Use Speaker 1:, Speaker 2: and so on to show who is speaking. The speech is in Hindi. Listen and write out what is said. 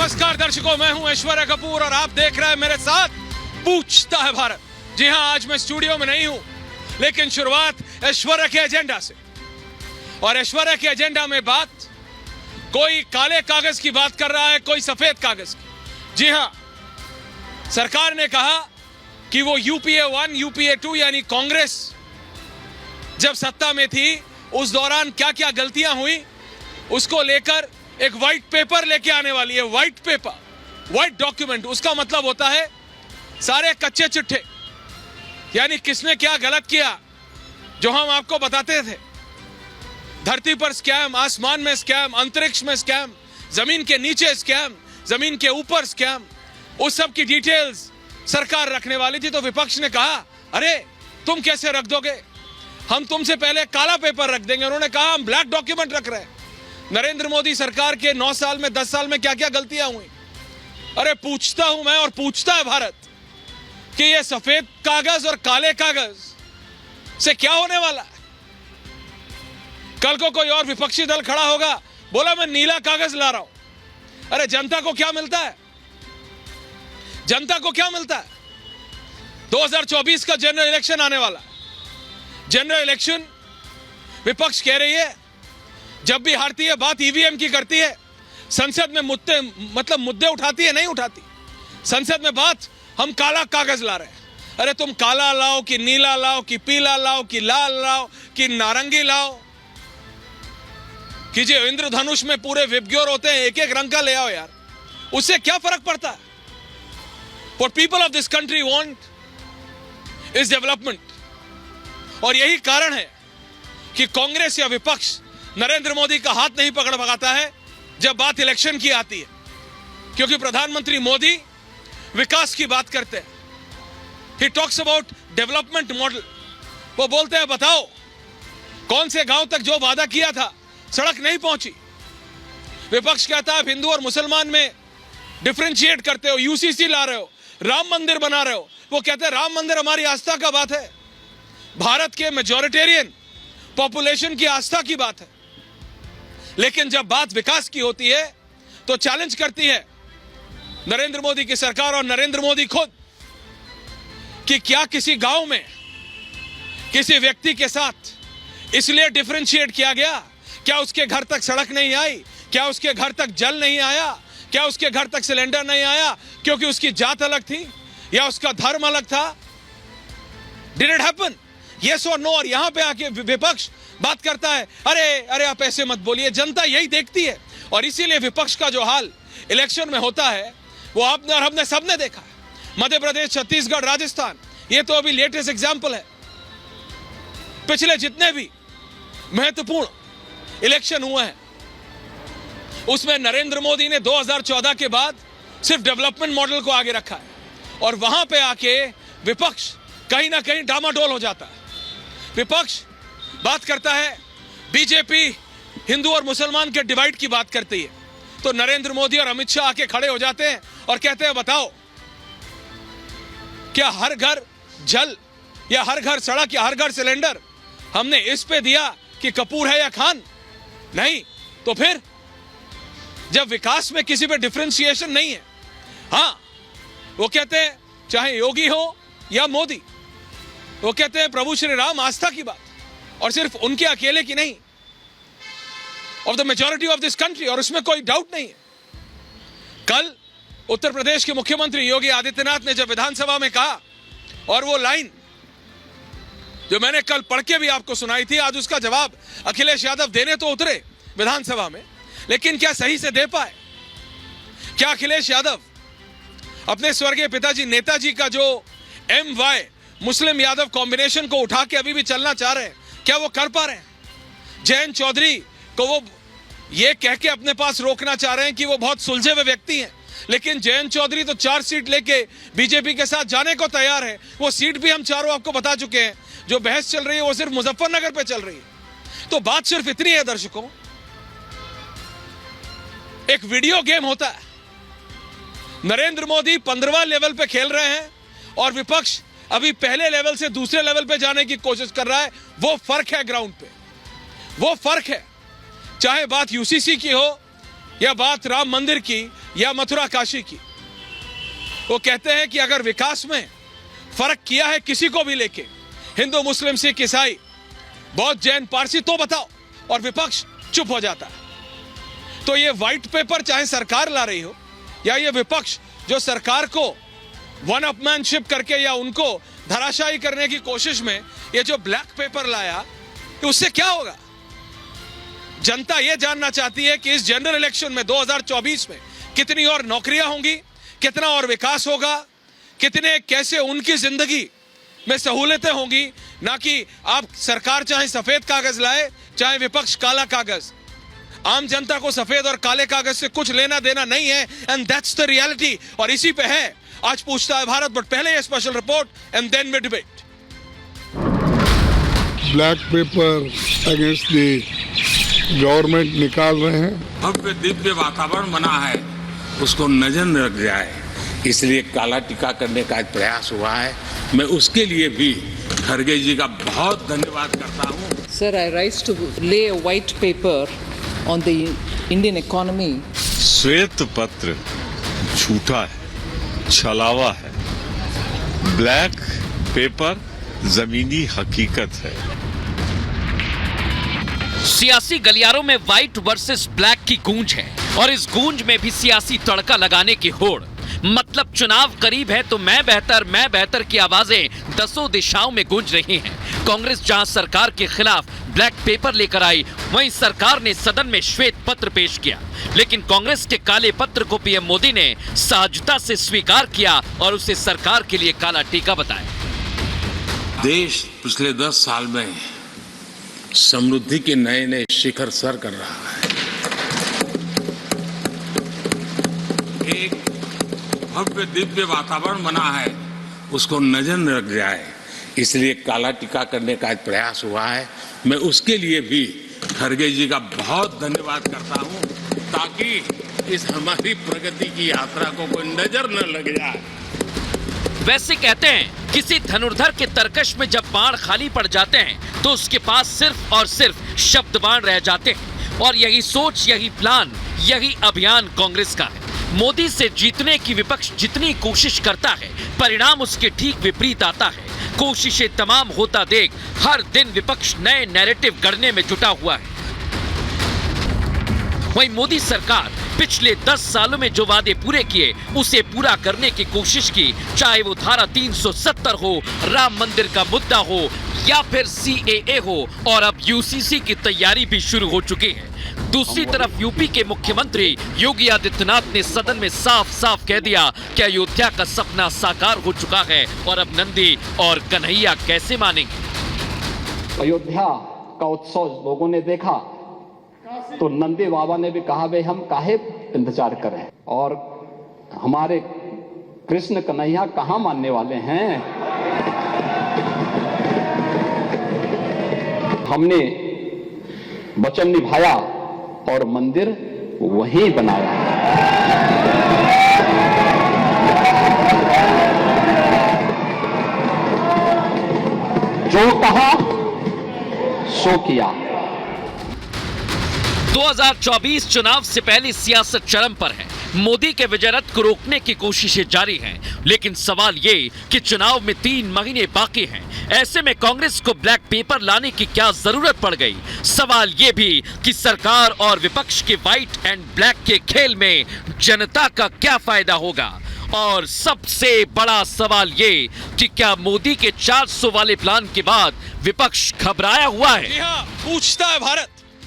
Speaker 1: नमस्कार दर्शकों, मैं हूं ऐश्वर्या कपूर और आप देख रहे हैं मेरे साथ पूछता है भारत। जी हां, आज मैं स्टूडियो में नहीं हूं, लेकिन शुरुआत ऐश्वर्या के एजेंडा से। और ऐश्वर्या के एजेंडा में बात कोई काले कागज की बात कर रहा है, कोई सफेद कागज की। जी हां, सरकार ने कहा कि वो यूपीए 1, यूपीए 2 यानी कांग्रेस जब सत्ता में थी उस दौरान क्या क्या गलतियां हुई उसको लेकर एक व्हाइट पेपर लेके आने वाली है। व्हाइट पेपर, व्हाइट डॉक्यूमेंट, उसका मतलब होता है सारे कच्चे चिट्ठे, यानी किसने क्या गलत किया जो हम आपको बताते थे। धरती पर स्कैम, आसमान में स्कैम, अंतरिक्ष में स्कैम, जमीन के नीचे स्कैम, जमीन के ऊपर स्कैम, उस सब की डिटेल्स सरकार रखने वाली थी। तो विपक्ष ने कहा अरे तुम कैसे रख दोगे, हम तुमसे पहले काला पेपर रख देंगे। उन्होंने कहा हम ब्लैक डॉक्यूमेंट रख रहे हैं। नरेंद्र मोदी सरकार के 9 साल में 10 साल में क्या क्या गलतियां हुई। अरे पूछता हूं मैं और पूछता है भारत कि ये सफेद कागज और काले कागज से क्या होने वाला है। कल को कोई और विपक्षी दल खड़ा होगा, बोला मैं नीला कागज ला रहा हूं। अरे जनता को क्या मिलता है, जनता को क्या मिलता है। 2024 का जनरल इलेक्शन आने वाला है। जनरल इलेक्शन विपक्ष कह रही है जब भी हारती है बात ईवीएम की करती है, संसद में मुद्दे उठाती है, नहीं उठाती। संसद में बात हम काला कागज ला रहे हैं। अरे तुम काला लाओ कि नीला लाओ कि पीला लाओ कि लाल लाओ कि नारंगी लाओ कि जो इंद्रधनुष में पूरे विबग्योर होते हैं एक एक रंग का ले आओ यार, उससे क्या फर्क पड़ता है। What people of this country want is development। और यही कारण है कि कांग्रेस या विपक्ष नरेंद्र मोदी का हाथ नहीं पकड़ पाता है जब बात इलेक्शन की आती है, क्योंकि प्रधानमंत्री मोदी विकास की बात करते हैं। He talks about development model. वो बोलते हैं बताओ कौन से गांव तक जो वादा किया था सड़क नहीं पहुंची। विपक्ष कहता है हिंदू और मुसलमान में डिफरेंशिएट करते हो, यूसीसी ला रहे हो, राम मंदिर बना रहे हो। वो कहते हैं राम मंदिर हमारी आस्था का बात है, भारत के मेजॉरिटेरियन पॉपुलेशन की आस्था की बात है। लेकिन जब बात विकास की होती है तो चैलेंज करती है नरेंद्र मोदी की सरकार और नरेंद्र मोदी खुद कि क्या किसी गांव में किसी व्यक्ति के साथ इसलिए डिफरेंशिएट किया गया, क्या उसके घर तक सड़क नहीं आई, क्या उसके घर तक जल नहीं आया, क्या उसके घर तक सिलेंडर नहीं आया क्योंकि उसकी जात अलग थी या उसका धर्म अलग था। डिड इट हैपन, यस और नो। और यहां पे आके विपक्ष बात करता है अरे अरे आप ऐसे मत बोलिए, जनता यही देखती है। और इसीलिए विपक्ष का जो हाल इलेक्शन में होता है वो आपने और हमने सबने देखा है। मध्य प्रदेश, छत्तीसगढ़, राजस्थान, ये तो अभी लेटेस्ट एग्जाम्पल है। पिछले जितने भी महत्वपूर्ण इलेक्शन हुए हैं उसमें नरेंद्र मोदी ने 2014 के बाद सिर्फ डेवलपमेंट मॉडल को आगे रखा है और वहां पे आके विपक्ष कहीं ना कहीं डामाडोल हो जाता है। विपक्ष बात करता है बीजेपी हिंदू और मुसलमान के डिवाइड की बात करती है, तो नरेंद्र मोदी और अमित शाह आके खड़े हो जाते हैं और कहते हैं बताओ क्या हर घर जल या हर घर सड़क या हर घर सिलेंडर हमने इस पे दिया कि कपूर है या खान? नहीं। तो फिर जब विकास में किसी पे डिफरेंशिएशन नहीं है, हाँ वो कहते हैं चाहे योगी हो या मोदी, वो कहते हैं प्रभु श्री राम आस्था की बात, और सिर्फ उनके अकेले की नहीं, of the majority of this country, और उसमें कोई डाउट नहीं है। कल उत्तर प्रदेश के मुख्यमंत्री योगी आदित्यनाथ ने जब विधानसभा में कहा, और वो लाइन जो मैंने कल पढ़ के भी आपको सुनाई थी, आज उसका जवाब अखिलेश यादव देने तो उतरे विधानसभा में, लेकिन क्या सही से दे पाए? क्या अखिलेश यादव अपने स्वर्गीय पिताजी नेताजी का जो MY मुस्लिम यादव कॉम्बिनेशन को उठा के अभी भी चलना चाह रहे हैं, क्या वो कर पा रहे हैं? जयंत चौधरी को वो ये कह के अपने पास रोकना चाह रहे हैं कि वो बहुत सुलझे हुए व्यक्ति हैं, लेकिन जयंत चौधरी तो 4 सीट लेके बीजेपी के साथ जाने को तैयार है। वो सीट भी हम चारों आपको बता चुके हैं। जो बहस चल रही है वो सिर्फ मुजफ्फरनगर पे चल रही है। तो बात सिर्फ इतनी है दर्शकों, एक वीडियो गेम होता है, नरेंद्र मोदी 15वां लेवल पे खेल रहे हैं और विपक्ष अभी पहले लेवल से दूसरे लेवल पे जाने की कोशिश कर रहा है। वो फर्क है ग्राउंड पे, वो फर्क है। चाहे बात यूसीसी की हो या बात राम मंदिर की या मथुरा काशी की, वो कहते हैं कि अगर विकास में फर्क किया है किसी को भी लेके, हिंदू मुस्लिम सिख ईसाई बौद्ध जैन पारसी, तो बताओ, और विपक्ष चुप हो जाता है। तो ये व्हाइट पेपर चाहे सरकार ला रही हो या ये विपक्ष जो सरकार को वन अपमैनशिप करके या उनको धराशायी करने की कोशिश में ये जो ब्लैक पेपर लाया, उससे क्या होगा? जनता ये जानना चाहती है कि इस जनरल इलेक्शन में 2024 में कितनी और नौकरियां होंगी, कितना और विकास होगा, कितने कैसे उनकी जिंदगी में सहूलतें होंगी, ना कि आप सरकार चाहे सफेद कागज लाए चाहे विपक्ष काला कागज। आम जनता को सफेद और काले कागज से कुछ लेना देना नहीं है, एंड दैट्स द रियलिटी। और इसी पे है आज पूछता है भारत, बट पहले ये special report and then we debate.
Speaker 2: Black paper against the government निकाल रहे हैं।
Speaker 3: भव्य दिव्य वातावरण बना है, उसको नजर न लग जाए, इसलिए काला टीका करने का एक प्रयास हुआ है। मैं उसके लिए भी खड़गे जी का बहुत धन्यवाद करता हूँ।
Speaker 4: Sir, I rise to lay a white paper on the Indian economy.
Speaker 5: श्वेत पत्र झूठा है, छलावा है। ब्लैक पेपर जमीनी हकीकत है।
Speaker 6: सियासी गलियारों में व्हाइट वर्सेस ब्लैक की गूंज है और इस गूंज में भी सियासी तड़का लगाने की होड़। मतलब चुनाव करीब है तो मैं बेहतर की आवाजें दसों दिशाओं में गूंज रही हैं। कांग्रेस जहां सरकार के खिलाफ ब्लैक पेपर लेकर आई, वहीं सरकार ने सदन में श्वेत पत्र पेश किया। लेकिन कांग्रेस के काले पत्र को पीएम मोदी ने सहजता से स्वीकार किया और उसे सरकार के लिए काला टीका बताया।
Speaker 3: देश पिछले 10 साल में समृद्धि के नए नए शिखर सर कर रहा है। एक भव्य दिव्य वातावरण बना है, उसको नजर न लग जाए, इसलिए काला टीका करने का एक प्रयास हुआ है। मैं उसके लिए भी खड़गे जी का बहुत धन्यवाद करता हूं, ताकि इस हमारी प्रगति की यात्रा को कोई नजर न लग जाए।
Speaker 6: वैसे कहते हैं किसी धनुर्धर के तरकश में जब बाण खाली पड़ जाते हैं तो उसके पास सिर्फ और सिर्फ शब्द बाण रह जाते हैं। और यही सोच, यही प्लान, यही अभियान कांग्रेस का है। मोदी से जीतने की विपक्ष जितनी कोशिश करता है, परिणाम उसके ठीक विपरीत आता है। कोशिशें तमाम होता देख हर दिन विपक्ष नए नैरेटिव गढ़ने में जुटा हुआ है। वहीं मोदी सरकार पिछले 10 सालों में जो वादे पूरे किए उसे पूरा करने की कोशिश की, चाहे वो धारा 370 हो, राम मंदिर का मुद्दा हो या फिर CAA हो, और अब UCC की तैयारी भी शुरू हो चुकी है। दूसरी तरफ यूपी के मुख्यमंत्री योगी आदित्यनाथ ने सदन में साफ साफ कह दिया कि अयोध्या का सपना साकार हो चुका है और अब नंदी और कन्हैया कैसे मानेंगे।
Speaker 7: अयोध्या का उत्सव लोगों ने देखा तो नंदी बाबा ने भी कहा भाई हम काहे इंतजार करें, और हमारे कृष्ण कन्हैया कहाँ मानने वाले हैं। हमने वचन निभाया और मंदिर वहीं बनाया। जो कहा सो किया।
Speaker 6: 2024 चुनाव से पहले सियासत चरम पर है। मोदी के विजय रथ को रोकने की कोशिशें जारी हैं, लेकिन सवाल ये कि चुनाव में 3 महीने बाकी हैं। ऐसे में कांग्रेस को ब्लैक पेपर लाने की क्या जरूरत पड़ गई? सवाल ये भी कि सरकार और विपक्ष के व्हाइट एंड ब्लैक के खेल में जनता का क्या फायदा होगा? और सबसे बड़ा सवाल ये कि क्या मोदी के 400 वाले प्लान के बाद विपक्ष घबराया हुआ है?
Speaker 1: जी हाँ, पूछता है भारत,